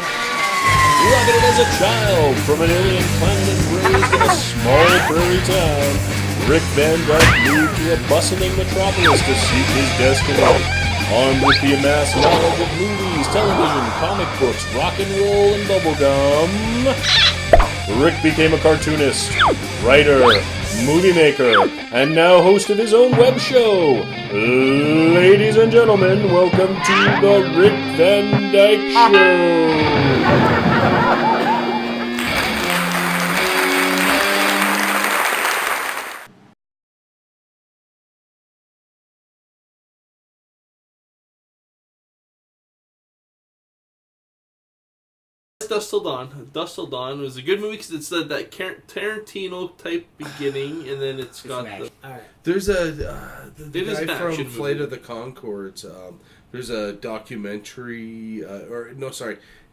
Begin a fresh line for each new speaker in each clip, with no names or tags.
Rocketed as a child from an alien planet and raised in a small prairie town, Rick Van Dyke moved to a bustling metropolis to seek his destiny. Armed with the amassed knowledge of movies, television, comic books, rock and roll, and bubblegum, Rick became a cartoonist, writer, movie maker, and now host of his own web show. Ladies and gentlemen, welcome to the Rick Van Dyke Show.
Dusk Till Dawn. Dusk Till Dawn was a good movie because it's that Tarantino type beginning, and then it's got the.
Alright.
There's the
is
guy
an
from
action
Flight
movie.
of the Conchords. There's a documentary,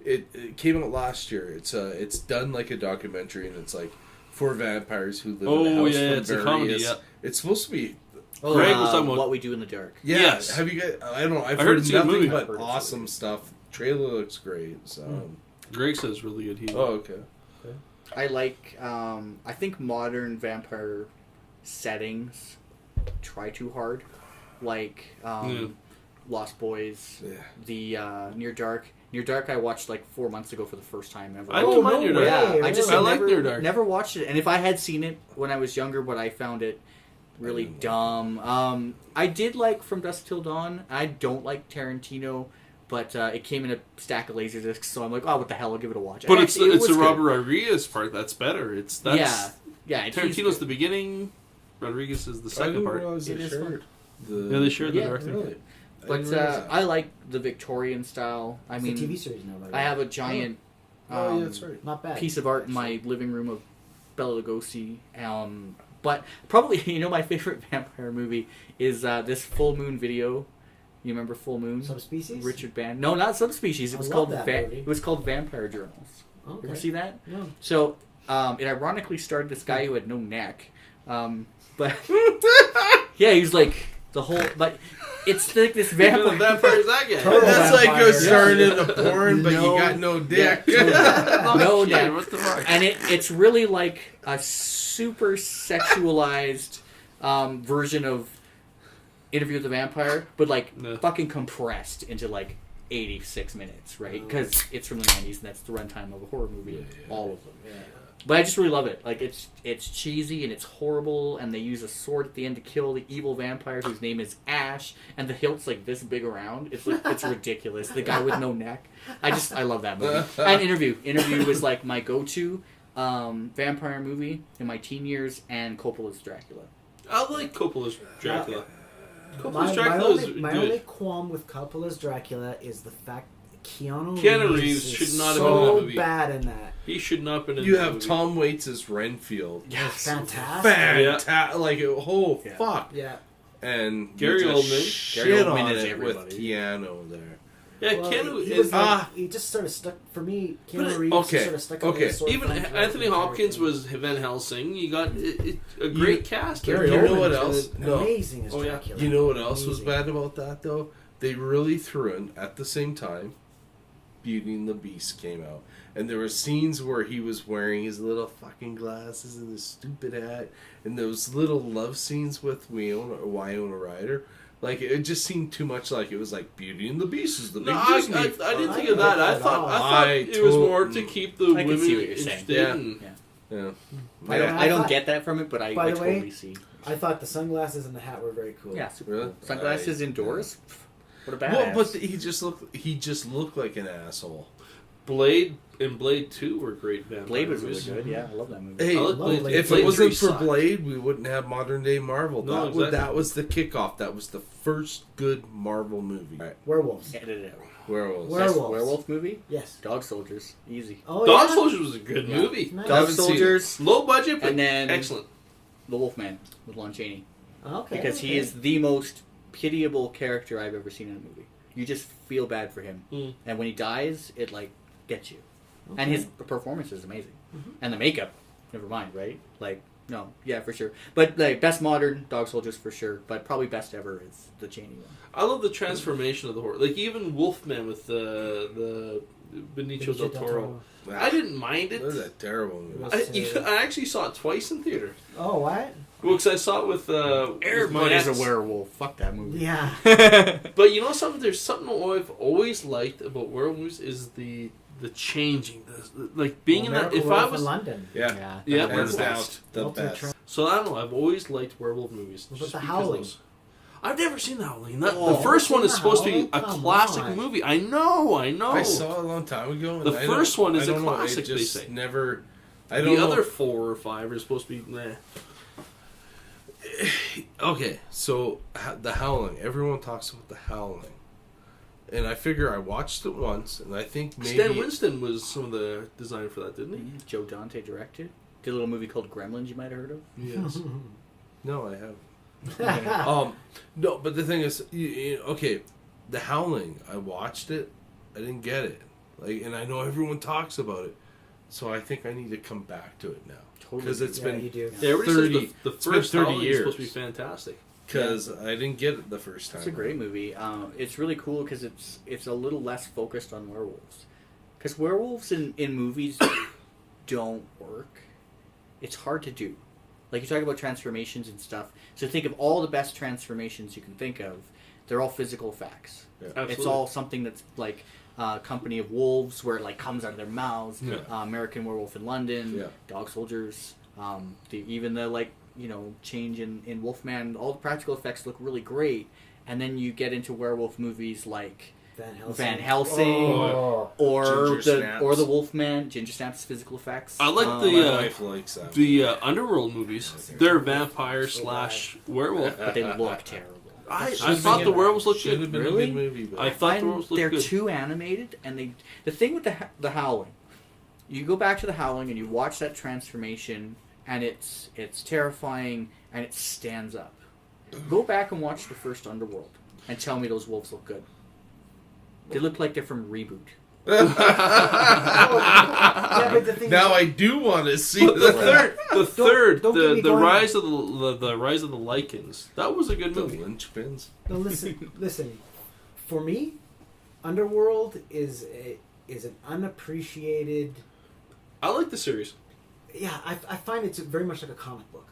it came out last year. It's done like a documentary, and it's like 4 vampires who live in a house from
it's a comedy. Yeah.
It's supposed to be.
Greg was talking about
What We Do in the Dark.
Yeah,
Yes.
have you guys? I don't know. I've
I heard
heard
it's a good
nothing
movie.
but
I've heard it's
awesome
good.
stuff. Trailer looks great. So.
Greg says really good. He.
Oh, okay.
I like, I think modern vampire settings try too hard. Like, Lost Boys,
Yeah.
the Near Dark. Near Dark I watched like 4 months ago for the first time ever.
I don't mind Near Dark.
Yeah, I just
I like
never,
Near Dark.
never watched it. And if I had seen it when I was younger, but I found it really dumb. I did like From Dusk Till Dawn. I don't like Tarantino, but it came in a stack of Laserdiscs, so I'm like, oh, what the hell, I'll give it a watch.
But
Actually,
it's
was
the
good.
Robert Rodriguez part that's better.
Yeah. He's
Tarantino's
good.
the beginning. Rodriguez is the
I
second
didn't
part.
realize
It
they
is
shared
Yeah, they shared the
Yeah,
director.
Really?
But I like the Victorian style. I
It's
mean,
a TV series now. By the
I
way.
have a giant
Oh, yeah, that's right.
Not bad.
piece of art in my living room of Bela Lugosi. But probably, my favorite vampire movie is this Full Moon video. You remember Full Moon?
Subspecies?
Richard Band. No, not Subspecies. It
I
was
love
called
that movie.
It was called Vampire Journals.
Okay.
You ever see that?
No.
So it ironically starred this guy who had no neck, but yeah, he's like the whole. But it's like this
Vampire
vampire.
is that guy?
Total
That's like
vampire.
you're starting in the porn, but
No.
you got no dick.
No
shit,
neck.
what the fuck?
And it's really like a super sexualized version of Interview with the Vampire, but like
Yeah.
fucking compressed into like 86 minutes, right? Because it's from the 90s, and that's the runtime of a horror movie. All of them.
Yeah.
But I just really love it. Like it's cheesy and it's horrible, and they use a sword at the end to kill the evil vampire whose name is Ash, and the hilt's like this big around. It's like, it's ridiculous. The guy with no neck. I love that movie. And Interview was like my go-to vampire movie in my teen years, and Coppola's Dracula.
I like Coppola's Dracula. Coppola's
My
Dracula is
only, my
good.
only qualm with Coppola's Dracula is the fact that Keanu
Reeves
is
should not have been in that
so
movie.
bad in that.
He should not have been in
You
the
have
movie.
Tom Waits as Renfield.
It's fantastic.
Fantastic. Like, oh,
Yeah.
fuck.
Yeah.
And
Gary
you just
Oldman.
shit
Gary Oldman
on
is
it with
everybody.
Keanu there.
Yeah,
Well,
Keanu
he
is.
was like, he just sort of stuck for me.
But
Keanu
it-
Reeves
okay,
just sort of stuck out
okay.
his sort of
Even
flamethrower
Anthony Hopkins
character.
was Van Helsing. You got a great cast.
Gary
You know
Oldman
what
was
else? No.
amazing as
Oh, yeah.
Dracula.
You know what else was
Amazing.
bad about that, though? They really threw in, at the same time, Beauty and the Beast came out. And there were scenes where he was wearing his little fucking glasses and his stupid hat. And those little love scenes with Winona Ryder. Like, it just seemed too much like it was like Beauty and the Beast is the big
No, I
Disney.
didn't
I
think of
didn't
that.
like
I
that
thought
at all.
I
it was more to keep the
I can
women
see what you're saying.
interested.
Yeah.
and-
Yeah.
I don't,
Yeah.
I don't get that from it, but I
By the way,
totally see.
I thought the sunglasses and the hat were very cool.
Yeah, super
Really?
cool. Sunglasses indoors. What a badass.
Well, but he just looked like an asshole.
Blade and Blade 2 were great vampire
Blade was really
movies.
good. Yeah, I love that movie.
Hey,
I like
Blade.
Blade.
if
Blade
it wasn't
3
for
sucked.
Blade, we wouldn't have modern day Marvel.
No, exactly.
That was the kickoff. That was the first good Marvel movie. Right.
Werewolves.
Edit it out.
Werewolves.
Where- Werewolves.
Best werewolf movie?
Yes.
Dog Soldiers. Easy.
Oh,
Dog
yeah?
Soldiers was a good
Yeah.
movie.
Nice.
Dog
haven't seen it.
Soldiers,
Low budget, but
and then
excellent.
The Wolfman with Lon Chaney.
Okay.
Because he is the most pitiable character I've ever seen in a movie. You just feel bad for him.
Mm.
And when he dies, it, like, gets you.
Okay.
And his performance is amazing. And the makeup, never mind, right? Like, No, yeah, for sure. But like best modern, Dog Soldiers for sure. But probably best ever is the Chaney one.
I love the transformation of the horse. Like even Wolfman with the Benicio del Toro. I didn't mind it.
That was a terrible movie.
I actually saw it twice in theater.
Oh, what?
Well, because I saw it with
Everybody's
with
a werewolf. Fuck that movie.
Yeah.
But you know something? There's something I've always liked about werewolves is the changing, like being in that. If I was
in London.
Yeah.
Yeah,
Hands
the
down,
best.
the
Ultimate
best.
Tra-
So I don't know. I've always liked werewolf movies.
What about
just
The
because
Howling?
those- I've never seen The Howling. The
Oh,
first one
seen
is
The
supposed to be a
Howling?
classic
Come on.
movie. I know.
I saw it a long time ago. And
The
I
first
don't-
one is
I
a
don't know,
classic,
It
they
just
say.
never. I don't
The
know.
other 4 or 5 are supposed to be meh.
Okay, so The Howling. Everyone talks about The Howling, and I figure I watched it once, and I think maybe
Stan Winston was some of the design for that, didn't he?
Joe Dante directed. Did a little movie called Gremlins. You might have heard of.
Yes.
No, I have. No, but the thing is, okay, The Howling. I watched it. I didn't get it. Like, and I know everyone talks about it, so I think I need to come back to it now because it's
Yeah,
been
you do.
Yeah, everybody
30
says the
it's been
first
30
Howling is
years.
supposed to be fantastic.
because I didn't get it the first time.
It's a great movie. It's really cool because it's a little less focused on werewolves. Because werewolves in movies don't work. It's hard to do. Like you talk about transformations and stuff. So think of all the best transformations you can think of. They're all physical effects.
Yeah.
Absolutely.
It's all something that's like Company of Wolves, where it like comes out of their mouths.
Yeah.
American Werewolf in London.
Yeah.
Dog Soldiers. Even the like change in Wolfman. All the practical effects look really great. And then you get into werewolf movies like Van Helsing,
Oh.
or
Ginger Snaps.
the Wolfman. Ginger Snaps physical effects.
I like
My
the
wife likes that.
Underworld movies. They're vampire / werewolf.
But they look terrible.
I
Should've
thought
been
the
a-
werewolves looked
Should
good.
have been
Really?
a good movie, but
I thought the werewolves looked
They're
good.
too animated, and the thing with the Howling, you go back to the Howling and you watch that transformation, and it's terrifying and it stands up. Go back and watch the first Underworld and tell me those wolves look good. They look like they're from Reboot.
Yeah, but the thing
now
is,
I do want to see
The
that.
don't get me
the
going.
rise of the rise of the Lycans. That was a good
The
movie.
linchpins.
no, listen. For me, Underworld is an unappreciated.
I like the series.
Yeah, I find it's very much like a comic book.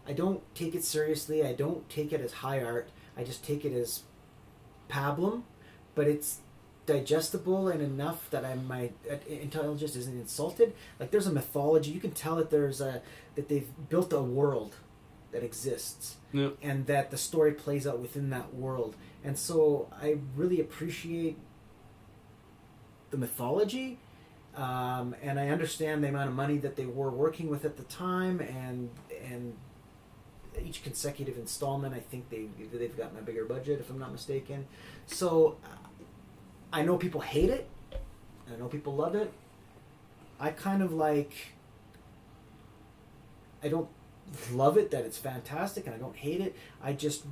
I don't take it seriously. I don't take it as high art. I just take it as pablum, but it's digestible and enough that my intelligence isn't insulted. Like there's a mythology. You can tell that that they've built a world that exists,
Yep.
and that the story plays out within that world. And so I really appreciate the mythology. And I understand the amount of money that they were working with at the time, and each consecutive installment, I think they've gotten a bigger budget, if I'm not mistaken. So I know people hate it, and I know people love it. I kind of like. I don't love it that it's fantastic, and I don't hate it. I just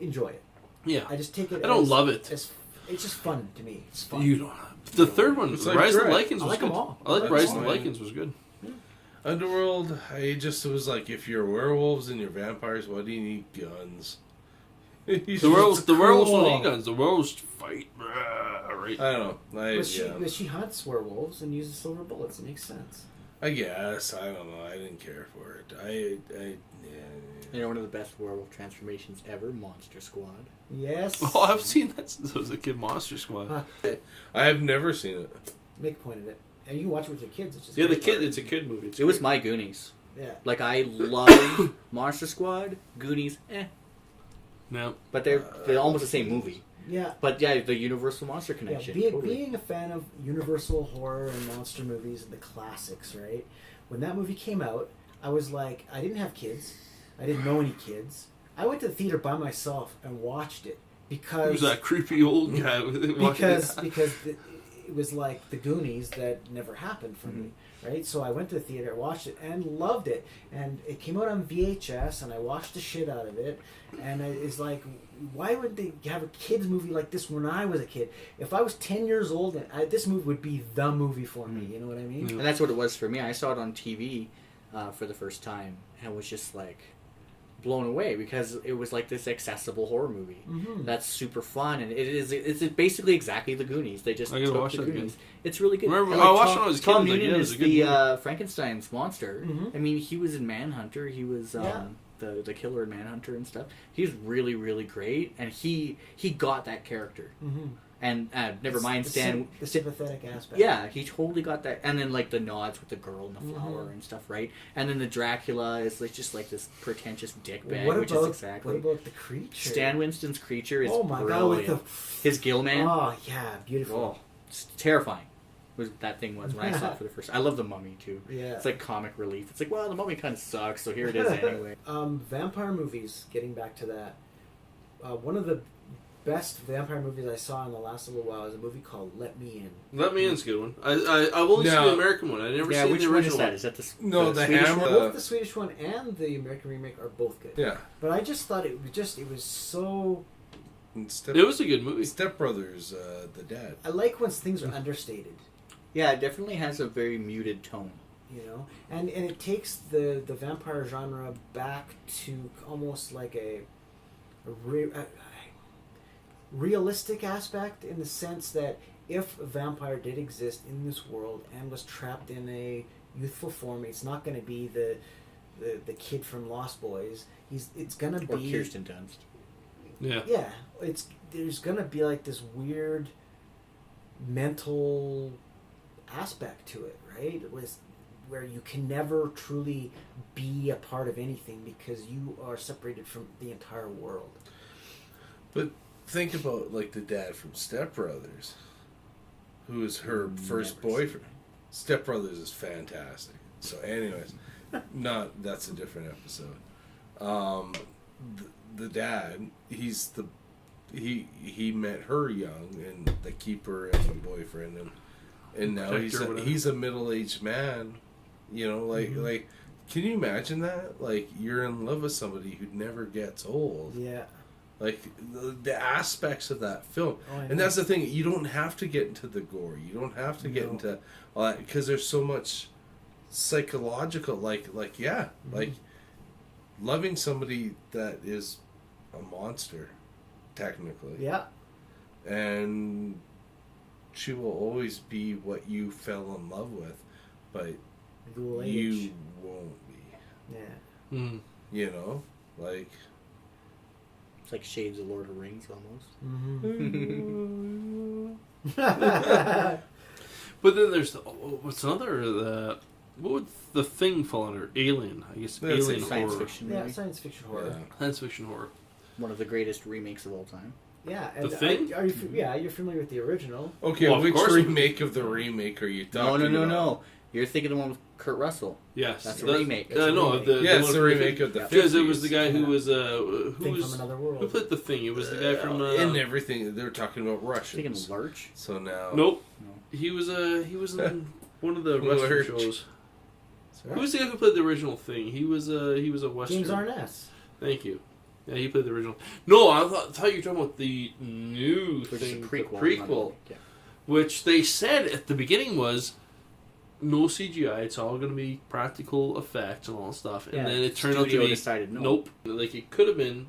enjoy it.
Yeah.
I just take it.
I don't
as-
love it.
It's just fun to me. It's fun.
You don't. The third one,
It's like
Rise of the
Dread.
Lycans, was
I like
good.
them all.
I like
That's
Rise of the
fine.
Lycans was good.
Underworld, I just was like, if you're werewolves and you're vampires, why do you need guns?
The werewolves don't need guns. The werewolves fight. Right.
I don't know.
But she hunts werewolves and uses silver bullets. It makes sense.
I guess. I don't know. I didn't care for it.
You know, one of the best werewolf transformations ever, Monster Squad.
Yes.
Oh, I've seen that since I was a kid. Monster Squad.
Huh.
I have never seen it.
Make a point of it. And you can watch it with your kids. It's just
Yeah, the
great.
kid. It's a kid movie. It's
It was
great.
my Goonies.
Yeah.
Like I love Monster Squad, Goonies,
No.
but they're almost the same movie.
Yeah.
But yeah, the Universal Monster
Yeah,
connection.
being,
totally.
being a fan of Universal horror and monster movies and the classics, right? When that movie came out, I was like, I didn't have kids. I didn't know any kids. I went to the theater by myself and watched it because
Who's that creepy old guy?
because it was like the Goonies that never happened for me, right? So I went to the theater, watched it, and loved it. And it came out on VHS, and I watched the shit out of it. And it's like, why would they have a kids movie like this when I was a kid? If I was 10 years old, this movie would be the movie for me. You know what I mean?
And that's what it was for me. I saw it on TV for the first time, and was just like blown away because it was like this accessible horror movie that's super fun, and it's basically exactly the Goonies. They just
I gotta
took
watch
the
that
Goonies. It's really good.
Remember,
And,
I watched it when I was a kid,
Tom
like,
Noonan
yeah, it
is
was a good
the Frankenstein's monster.
Mhm.
I mean, he was in Manhunter. He was the killer in Manhunter and stuff. He's really, really great, and he got that character.
Mm-hmm.
And never mind Stan.
The sympathetic aspect.
Yeah, he totally got that. And then like the nods with the girl and the flower and stuff, right? And then the Dracula is like just like this pretentious dickbag, which is exactly.
What about the creature?
Stan Winston's creature is
oh my
brilliant.
god, with
His gill man.
Oh yeah, beautiful.
Oh, it's terrifying. Was that thing was when I saw it for the first time. I love the Mummy too.
Yeah.
It's like comic relief. It's like, well, the Mummy kind of sucks, so here it is anyway.
Vampire movies. Getting back to that, one of the best vampire movies I saw in the last little while is a movie called Let Me In.
Let Me In's a good one. I've only seen the American one. I've never seen
which
the
one
original
is that?
one.
Is that the
the
Swedish
Hammer.
one?
Both the Swedish one and the American remake are both good.
Yeah.
But I just thought it was so.
It was a good movie.
Step Brothers, the dad.
I like when things are understated.
Yeah, it definitely has a very muted tone.
You know, and it takes the vampire genre back to almost like a realistic aspect, in the sense that if a vampire did exist in this world and was trapped in a youthful form, it's not going to be the kid from Lost Boys. It's going to be
Or Kirsten Dunst.
Yeah.
Yeah, there's going to be like this weird mental aspect to it, right? It was where you can never truly be a part of anything because you are separated from the entire world.
But think about like the dad from Step Brothers, who is her first boyfriend. Step Brothers is fantastic. So, anyways, that's a different episode. The dad, he met her young and the keeper and the boyfriend, and now he's a middle-aged man. You know, like can you imagine that? Like, you're in love with somebody who never gets old.
Yeah.
Like, the aspects of that film.
Oh,
and that's the thing. You don't have to get into the gore. You don't have to get into all that, because there's so much psychological, like loving somebody that is a monster, technically.
Yeah.
And she will always be what you fell in love with, but you won't be.
Yeah.
Mm.
You know? Like...
It's like Shades of Lord of the Rings almost.
But then there's what's another what would the Thing fall under? Alien, I guess.
That's
Alien
science
horror.
fiction
Yeah,
movie.
science fiction horror.
Yeah.
Science fiction horror.
One of the greatest remakes of all time.
Yeah.
The
And
Thing?
are you? Yeah, you're familiar with the original.
Okay,
Well, of
which
course-
remake of the remake are you talking about?
No. You're thinking of the one with Kurt Russell.
Yes,
That's a remake.
No,
remake.
the
It's
one
the
from
remake of the 50s.
because it was the guy who was
Thing
who
from Another World.
who played the Thing. It was the guy from
in everything. They were talking about
Thinking
Russians.
Lurch.
So now...
Nope.
No.
He was in one of the Western
Lurch.
shows.
Sorry?
Who was the guy who played the original Thing? He was a Western.
James Arness.
Thank you. Yeah, he played the original. No, I thought you were talking about the new
Which
thing,
is a prequel.
the prequel,
Yeah.
which they said at the beginning was no CGI. It's all going to be practical effects and all that stuff. And
Yeah,
then it turned out to
studio
be
decided no.
nope. Like, it could have been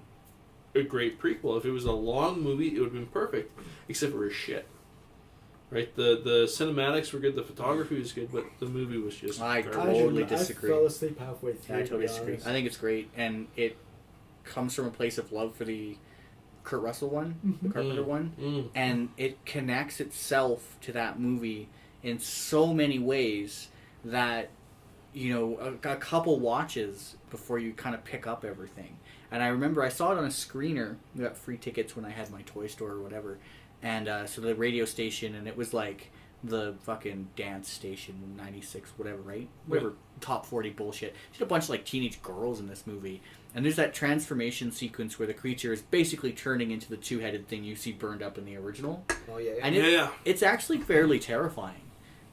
a great prequel if it was a long movie. It would have been perfect, except for shit. Right? The cinematics were good. The photography was good, but the movie was just.
I
garbage.
totally disagree.
I fell asleep halfway through.
Yeah, I totally
to be
disagree.
honest.
I think it's great, and it comes from a place of love for the Kurt Russell one, the Carpenter one, and it connects itself to that movie in so many ways that, you know, a couple watches before you kind of pick up everything. And I remember I saw it on a screener. We got free tickets when I had my toy store or whatever. And so the radio station, and it was like the fucking dance station, 96, whatever, right? Whatever, top 40 bullshit. Just a bunch of like teenage girls in this movie. And there's that transformation sequence where the creature is basically turning into the two-headed thing you see burned up in the original.
Oh yeah.
And
Yeah.
it's actually fairly terrifying,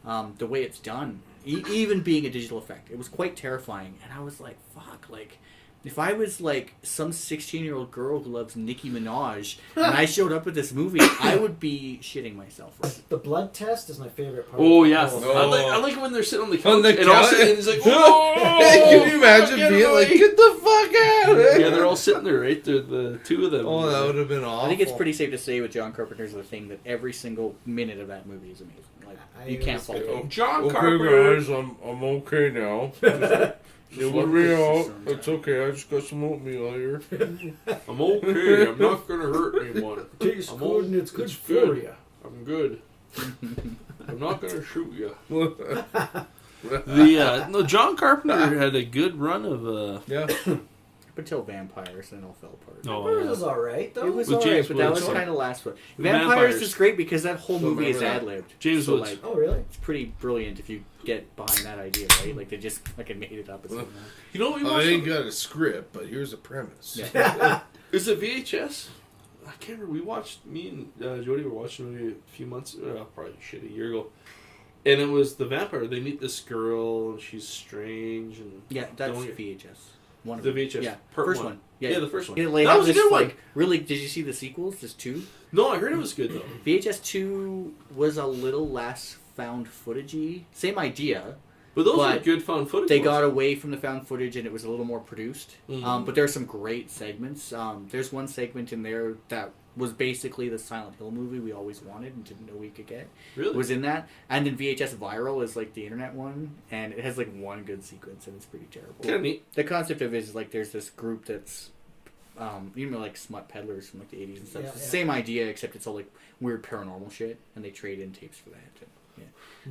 the way it's done. Even being a digital effect, it was quite terrifying. And I was like, fuck, like, If I was like some 16-year-old girl who loves Nicki Minaj and I showed up at this movie, I would be shitting myself. Right?
The blood test is my favorite part.
Oh
of the
yeah,
whole
I like it when they're sitting on the couch
On the
and all of a
couch?
sudden he's like, "Whoa!"
Can you imagine
get
being
away.
like, get the fuck out?
Yeah, they're all sitting there, right? They're the two of them.
Oh, that would have been awful.
I think it's pretty safe to say with John Carpenter's The Thing that every single minute of that movie is amazing. Like you can't fault it.
John Carpenter.
I'm okay now. It will be out. It's okay. I just got some oatmeal here.
I'm okay. I'm not gonna hurt anyone.
Tastes
I'm
good and it's good
it's
for
good.
you.
I'm good. I'm not gonna shoot you. No, John Carpenter had a good run of
Yeah.
Up until Vampires, then it all fell apart.
Vampires was alright though.
It was
With
alright,
James
but that was
Woods.
kind of last one.
Vampires.
Vampires is great because that whole
Don't
movie is
remember that.
ad-libbed.
James
so,
Woods.
like,
Oh really?
it's pretty brilliant if you get behind that idea, right? Like they just like made it up.
You know what we
I
watched?
ain't got a script, but here's a premise.
Yeah.
Is it VHS? I can't remember. We watched, me and Jody were watching a movie a few months, probably a year ago. And it was the vampire. They meet this girl, and she's strange. And
Yeah, that's
don't get-
VHS. One of
The
them.
VHS.
Yeah,
Part
first
one.
one.
Yeah, the first one.
It laid
That
out
was a
this,
good one.
like, really, did you see the sequels? There's two.
No, I heard it was good, though.
VHS 2 was a little less found footage-y. Same idea.
But those
But
were good found footage.
They
ones.
got away from the found footage and it was a little more produced.
Mhm.
But there are some great segments. There's one segment in there that was basically the Silent Hill movie we always wanted and didn't know we could get.
Really?
Was in that. And then VHS Viral is like the internet one. And it has like one good sequence and it's pretty terrible.
Kind of neat.
The concept of it is like there's this group that's you know, like smut peddlers from like the 80s and stuff.
Yeah,
It's the
yeah.
same idea except it's all like weird paranormal shit and they trade in tapes for that. And, yeah.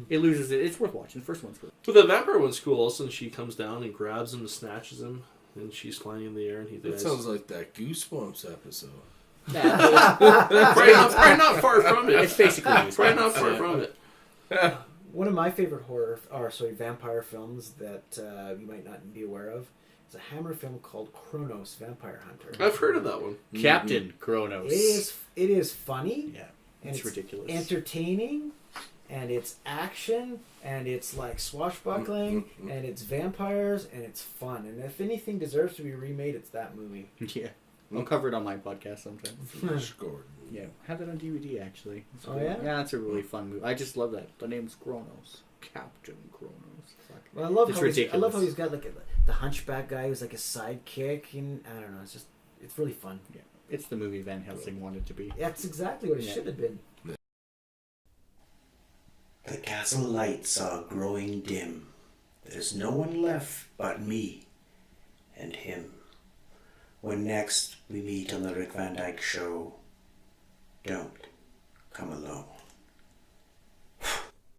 It loses it. It's worth watching. The first one's good.
But the vampire one's cool. All of a sudden, she comes down and grabs him and snatches him. And she's flying in the air and he
That
dies.
sounds like that Goosebumps episode.
Yeah,
probably not far from it.
it's basically
Probably not far from it.
One of my favorite vampire films that you might not be aware of is a Hammer film called Kronos, Vampire Hunter.
I've heard of that one.
Captain Kronos.
It is funny.
Yeah,
and
it's ridiculous.
entertaining, and it's action, and it's like swashbuckling, and it's vampires, and it's fun. And if anything deserves to be remade, it's that movie.
Yeah, I'll cover it on my podcast sometime.
Flash Gordon.
Yeah, have that on DVD actually. It's
Oh,
cool.
yeah?
Yeah, it's a really fun movie. I just love that. The name's Kronos. Captain Kronos. Fuck.
Well, I love
It's
how I love how
ridiculous.
he's got like the hunchback guy who's like a sidekick, and I don't know. It's really fun.
Yeah, it's the movie Van Helsing wanted to be.
That's exactly what it
Yeah.
should have been.
The castle lights are growing dim. There's no one left but me and him. When next we meet on the Rick Van Dyke Show, don't come alone.